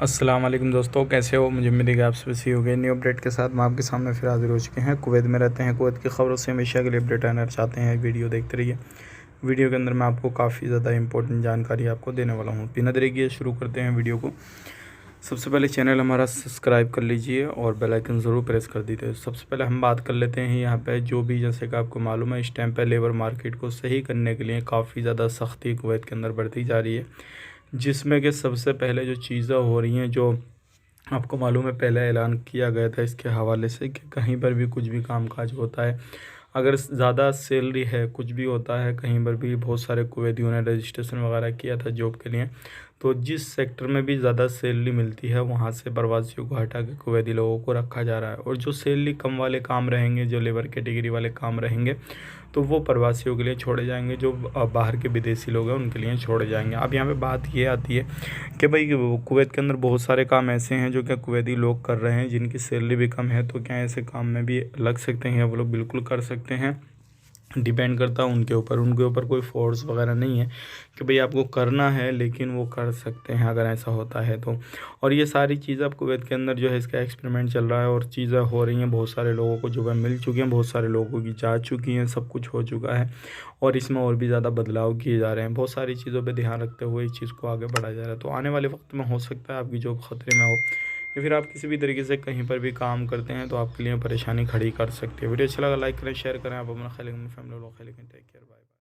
अस्सलाम वालेकुम दोस्तों, कैसे हो। मुझे उम्मीद है कि आप सभी सही हो गए। न्यू अपडेट के साथ मैं आपके सामने फिर हाजिर हो चुके हैं। कुवैत में रहते हैं, कुवैत की खबरों से हमेशा के लिए अपडेट रहना चाहते हैं, वीडियो देखते रहिए। वीडियो के अंदर मैं आपको काफ़ी ज़्यादा इंपॉर्टेंट जानकारी आपको देने वाला हूँ। बिना देरी किए शुरू करते हैं वीडियो को। सबसे पहले चैनल हमारा सब्सक्राइब कर लीजिए और बेल आइकन ज़रूर प्रेस कर दीजिए। सबसे पहले हम बात कर लेते हैं यहाँ पे जो भी, जैसे कि आपको मालूम है, इस टाइम पे लेबर मार्केट को सही करने के लिए काफ़ी ज़्यादा सख्ती कुवैत के अंदर बढ़ती जा रही है, जिसमें कि सबसे पहले जो चीज़ें हो रही हैं, जो आपको मालूम है पहले ऐलान किया गया था इसके हवाले से कि कहीं पर भी कुछ भी कामकाज होता है, अगर ज़्यादा सैलरी है, कुछ भी होता है कहीं पर भी, बहुत सारे कुवैतियों ने रजिस्ट्रेशन वगैरह किया था जॉब के लिए, तो जिस सेक्टर में भी ज़्यादा सैलरी मिलती है वहाँ से प्रवासियों को हटा के कुवैती लोगों को रखा जा रहा है। और जो सैलरी कम वाले काम रहेंगे, जो लेबर कैटेगरी वाले काम रहेंगे, तो वो प्रवासियों के लिए छोड़े जाएंगे, जो बाहर के विदेशी लोग हैं उनके लिए छोड़े जाएंगे। अब यहाँ पे बात ये आती है कि भाई कुवैत के अंदर बहुत सारे काम ऐसे हैं जो क्या कुवैती लोग कर रहे हैं जिनकी सैलरी भी कम है, तो क्या ऐसे काम में भी लग सकते हैं, वो लोग बिल्कुल कर सकते हैं। डिपेंड करता है उनके ऊपर कोई फोर्स वगैरह नहीं है कि भाई आपको करना है, लेकिन वो कर सकते हैं अगर ऐसा होता है तो। और ये सारी चीज़ें अब कुवैत के अंदर जो है इसका एक्सपेरिमेंट चल रहा है और चीज़ें हो रही हैं। बहुत सारे लोगों को जो है मिल चुकी हैं, बहुत सारे लोगों की जा चुकी हैं, सब कुछ हो चुका है और इसमें और भी ज़्यादा बदलाव किए जा रहे हैं। बहुत सारी चीज़ों पर ध्यान रखते हुए इस चीज़ को आगे बढ़ाया जा रहा है। तो आने वाले वक्त में हो सकता है आपकी जॉब खतरे में हो, या फिर आप किसी भी तरीके से कहीं पर भी काम करते हैं तो आपके लिए परेशानी खड़ी कर सकती है। वीडियो अच्छा लगा लाइक करें, शेयर करें। आप अपना ख्याल रखें, फैमिली लोग ख्याल रखें। Take care, bye.